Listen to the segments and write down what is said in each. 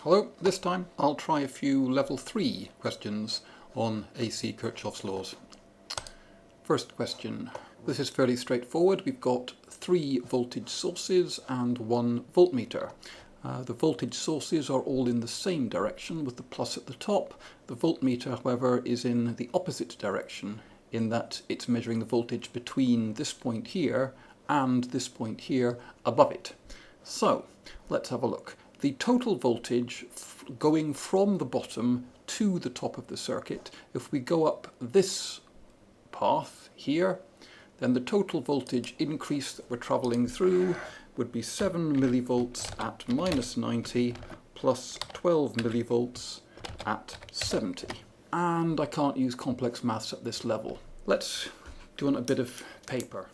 Hello, this time I'll try a few level 3 questions on AC Kirchhoff's laws. First question. This is fairly straightforward. We've got 3 voltage sources and 1 voltmeter. The voltage sources are all in the same direction with the plus at the top. The voltmeter, however, is in the opposite direction in that it's measuring the voltage between this point here and this point here above it. So, let's have a look. The total voltage going from the bottom to the top of the circuit, if we go up this path here, then the total voltage increase that we're travelling through would be 7 millivolts at minus 90 plus 12 millivolts at 70. And I can't use complex maths at this level. Let's do on a bit of paper.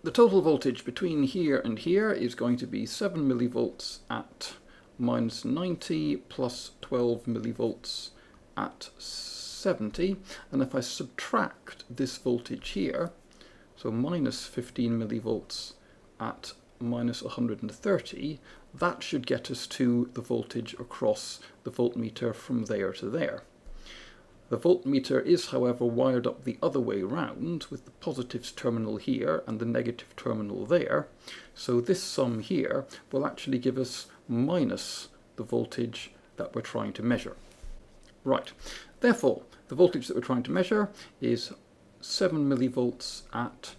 The total voltage between here and here is going to be 7 millivolts at minus 90 plus 12 millivolts at 70. And if I subtract this voltage here, so minus 15 millivolts at minus 130, that should get us to the voltage across the voltmeter from there to there. The voltmeter is, however, wired up the other way round with the positives terminal here and the negative terminal there. So this sum here will actually give us minus the voltage that we're trying to measure. Right, therefore, the voltage that we're trying to measure is 7 millivolts at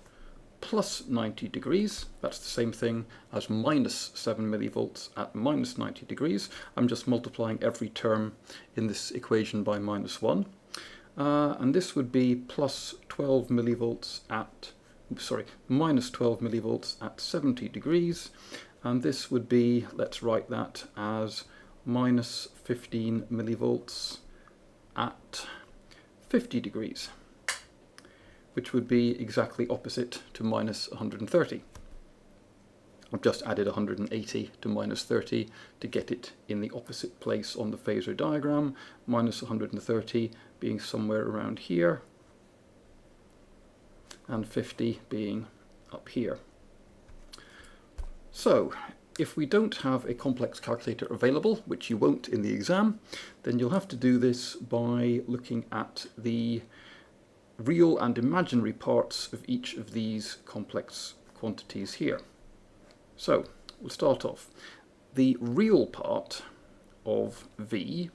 plus 90 degrees. That's the same thing as minus 7 millivolts at minus 90 degrees. I'm just multiplying every term in this equation by minus 1. And this would be plus 12 millivolts at, minus 12 millivolts at 70 degrees. And this would be, let's write that as minus 15 millivolts at 50 degrees, which would be exactly opposite to minus 130. I've just added 180 to minus 30 to get it in the opposite place on the phasor diagram, minus 130 being somewhere around here, and 50 being up here. So, if we don't have a complex calculator available, which you won't in the exam, then you'll have to do this by looking at the real and imaginary parts of each of these complex quantities here. So, we'll start off. The real part of V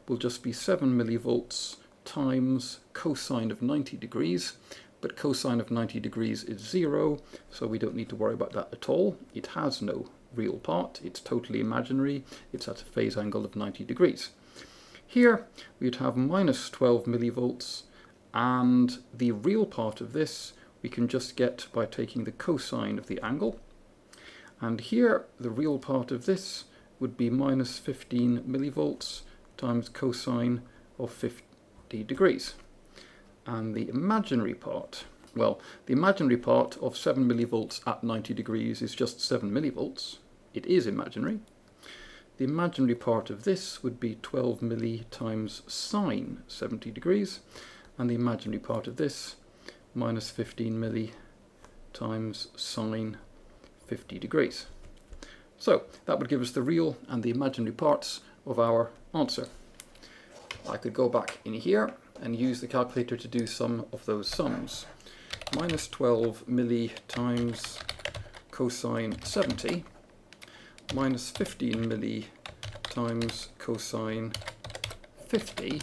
will just be 7 millivolts times cosine of 90 degrees, but cosine of 90 degrees is 0, so we don't need to worry about that at all. It has no real part, it's totally imaginary, it's at a phase angle of 90 degrees. Here we'd have minus 12 millivolts, and the real part of this we can just get by taking the cosine of the angle. And here, the real part of this would be minus 15 millivolts times cosine of 50 degrees. And the imaginary part, well, the imaginary part of 7 millivolts at 90 degrees is just 7 millivolts. It is imaginary. The imaginary part of this would be 12 milli times sine 70 degrees. And the imaginary part of this, minus 15 milli times sine 50 degrees. So that would give us the real and the imaginary parts of our answer. I could go back in here and use the calculator to do some of those sums. Minus 12 milli times cosine 70 minus 15 milli times cosine 50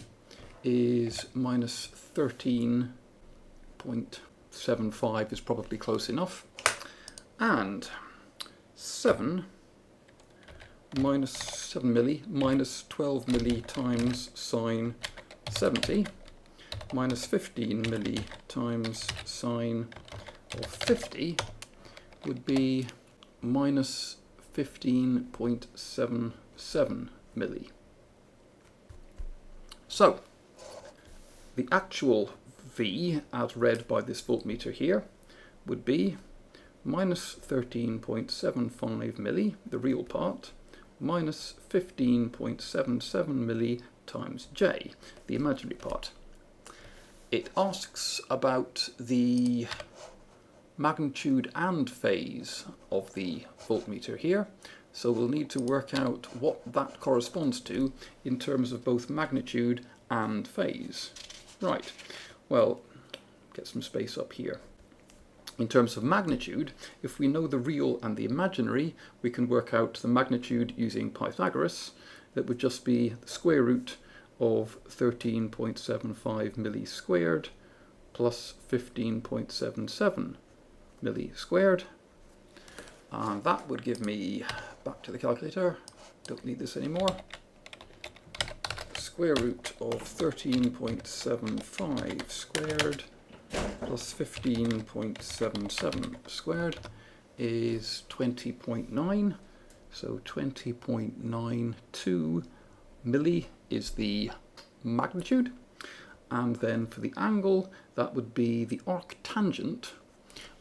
is minus 13.75 is probably close enough. And 7 minus 7 milli minus 12 milli times sine 70 minus 15 milli times sine of 50 would be minus 15.77 milli. So, the actual V, as read by this voltmeter here, would be minus 13.75 milli, the real part, minus 15.77 milli times J, the imaginary part. It asks about the magnitude and phase of the voltmeter here. So we'll need to work out what that corresponds to in terms of both magnitude and phase. Right, well, get some space up here. In terms of magnitude, if we know the real and the imaginary, we can work out the magnitude using Pythagoras. That would just be the square root of 13.75 milli squared plus 15.77 milli squared. And that would give me, back to the calculator, don't need this anymore, square root of 13.75 squared plus 15.77 squared is 20.9. So 20.92 milli is the magnitude. And then for the angle, that would be the arctangent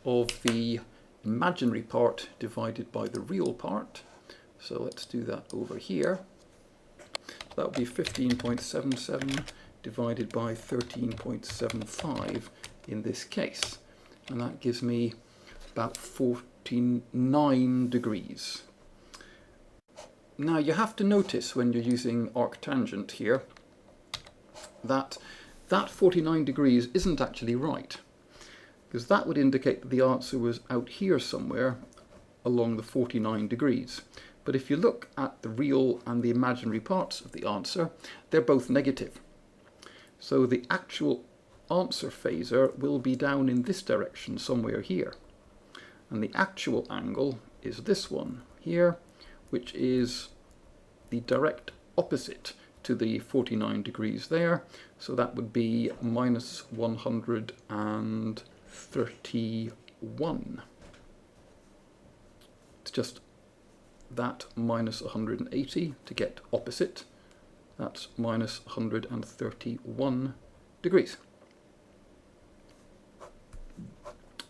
of the imaginary part divided by the real part. So let's do that over here. That would be 15.77 divided by 13.75 in this case. And that gives me about 49 degrees. Now you have to notice when you're using arctangent here that 49 degrees isn't actually right, because that would indicate that the answer was out here somewhere along the 49 degrees. But if you look at the real and the imaginary parts of the answer, they're both negative. So the actual answer phasor will be down in this direction somewhere here. And the actual angle is this one here, which is the direct opposite to the 49 degrees there. So that would be minus 131. It's just that minus 180 to get opposite. That's minus 131 degrees.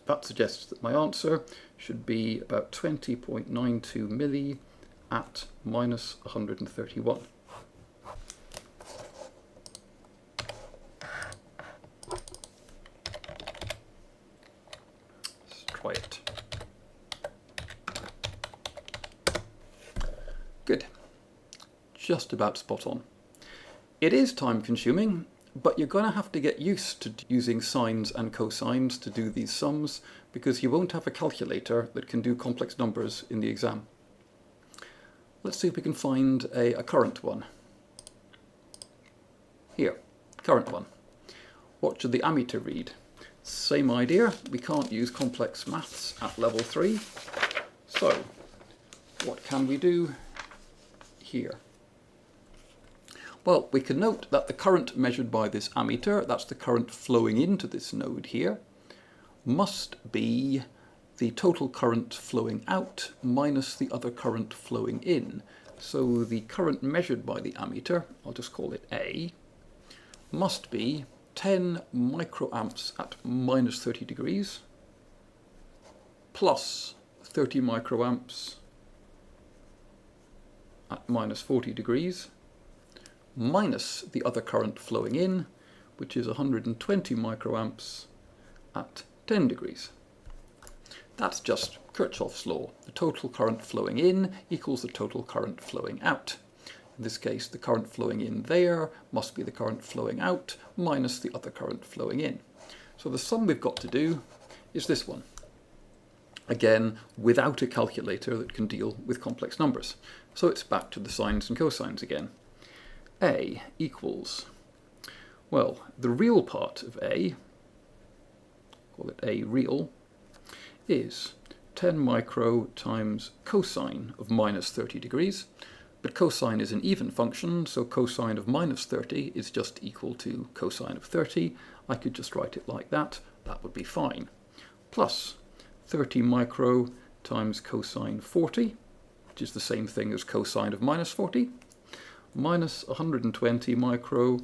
That suggests that my answer should be about 20.92 milli at minus 131. Let's try it. Good. Just about spot on. It is time consuming, but you're going to have to get used to using sines and cosines to do these sums, because you won't have a calculator that can do complex numbers in the exam. Let's see if we can find a current one. Here, current one. What should the ammeter read? Same idea, we can't use complex maths at level 3. So, what can we do here? Well, we can note that the current measured by this ammeter, that's the current flowing into this node here, must be the total current flowing out minus the other current flowing in. So the current measured by the ammeter, I'll just call it A, must be 10 microamps at minus 30 degrees plus 30 microamps at minus 40 degrees minus the other current flowing in, which is 120 microamps at 10 degrees. That's just Kirchhoff's law. The total current flowing in equals the total current flowing out. In this case, the current flowing in there must be the current flowing out minus the other current flowing in. So the sum we've got to do is this one. Again, without a calculator that can deal with complex numbers. So it's back to the sines and cosines again. A equals, well, the real part of A, call it A real, is 10 micro times cosine of minus 30 degrees. But cosine is an even function, so cosine of minus 30 is just equal to cosine of 30. I could just write it like that. That would be fine. Plus 30 micro times cosine 40, which is the same thing as cosine of minus 40, minus 120 micro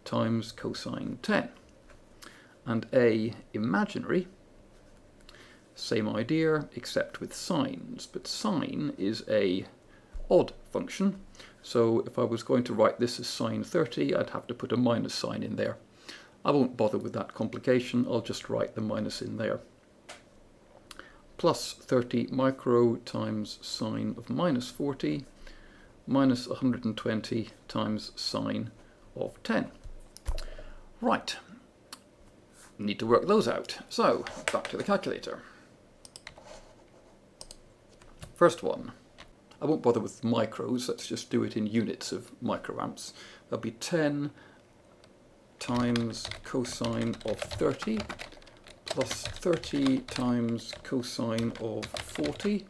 times cosine 10. And A imaginary, same idea, except with sines, but sine is a odd function, so if I was going to write this as sine 30, I'd have to put a minus sign in there. I won't bother with that complication, I'll just write the minus in there. plus 30 micro times sine of minus 40 minus 120 times sine of 10. Right, need to work those out. So, back to the calculator. First one, I won't bother with micros, let's just do it in units of microamps. That'll be 10 times cosine of 30 plus 30 times cosine of 40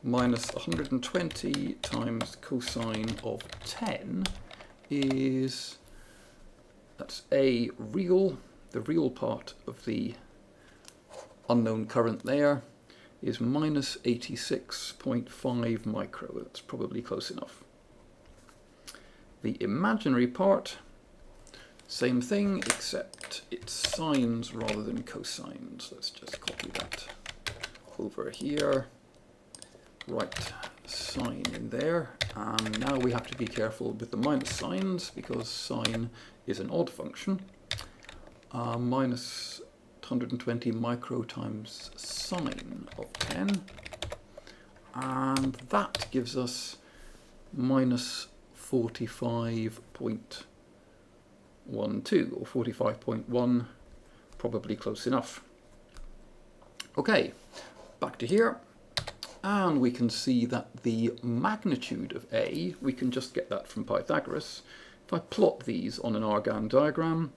minus 120 times cosine of 10 is, that's the real part of the unknown current there is minus 86.5 micro. That's probably close enough. The imaginary part, same thing, except it's sines rather than cosines. Let's just copy that over here. Write sine in there, and now we have to be careful with the minus signs because sine is an odd function. Minus 120 micro times sine of 10, and that gives us minus 45.12 or 45.1, probably close enough. Okay, back to here, and we can see that the magnitude of A, we can just get that from Pythagoras. If I plot these on an Argand diagram,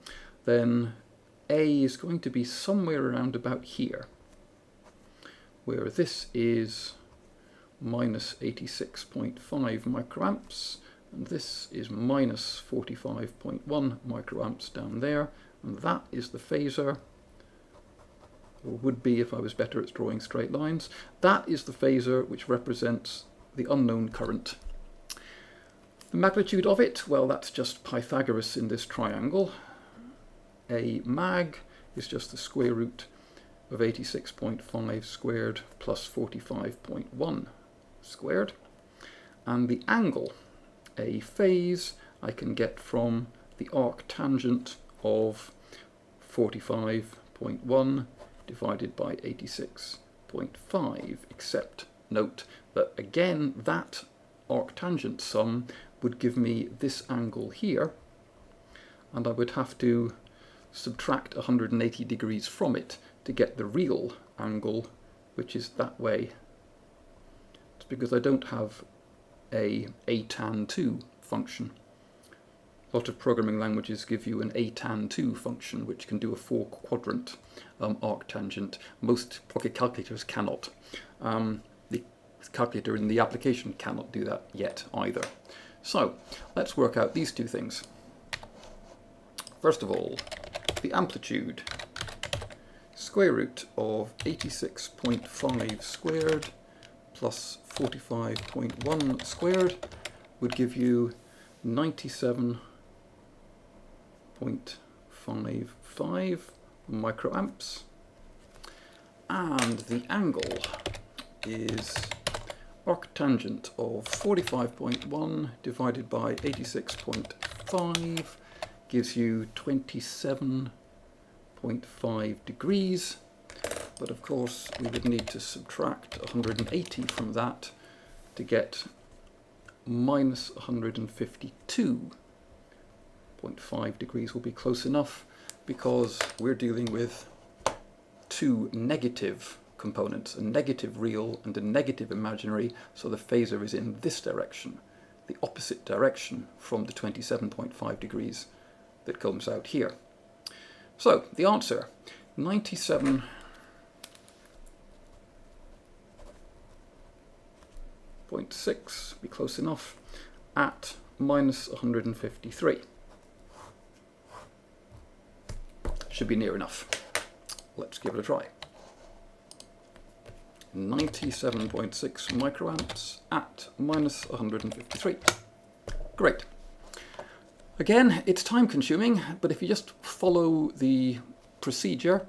then A is going to be somewhere around about here, where this is minus 86.5 microamps, and this is minus 45.1 microamps down there, and that is the phasor, or would be if I was better at drawing straight lines. That is the phasor which represents the unknown current. The magnitude of it, well, that's just Pythagoras in this triangle. A mag is just the square root of 86.5 squared plus 45.1 squared. And the angle, a phase, I can get from the arctangent of 45.1 divided by 86.5, except note that again that arctangent sum would give me this angle here, and I would have to subtract 180 degrees from it to get the real angle, which is that way. It's because I don't have a tan2 function. A lot of programming languages give you an tan2 function, which can do a 4-quadrant arctangent. Most pocket calculators cannot. The calculator in the application cannot do that yet either. So let's work out these two things. First of all, the amplitude, square root of 86.5 squared plus 45.1 squared would give you 97.55 microamps, and the angle is arctangent of 45.1 divided by 86.5 gives you 27.5 degrees, but of course we would need to subtract 180 from that to get minus 152.5 degrees. Will be close enough because we're dealing with two negative components, a negative real and a negative imaginary, so the phasor is in this direction, the opposite direction from the 27.5 degrees that comes out here. So the answer, 97.6, be close enough, at minus 153. Should be near enough. Let's give it a try. 97.6 microamps at minus 153. Great. Again, it's time consuming, but if you just follow the procedure,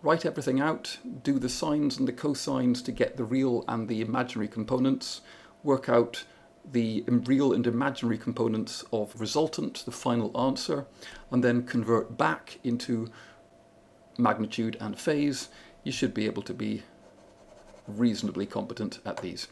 write everything out, do the sines and the cosines to get the real and the imaginary components, work out the real and imaginary components of resultant, the final answer, and then convert back into magnitude and phase, you should be able to be reasonably competent at these.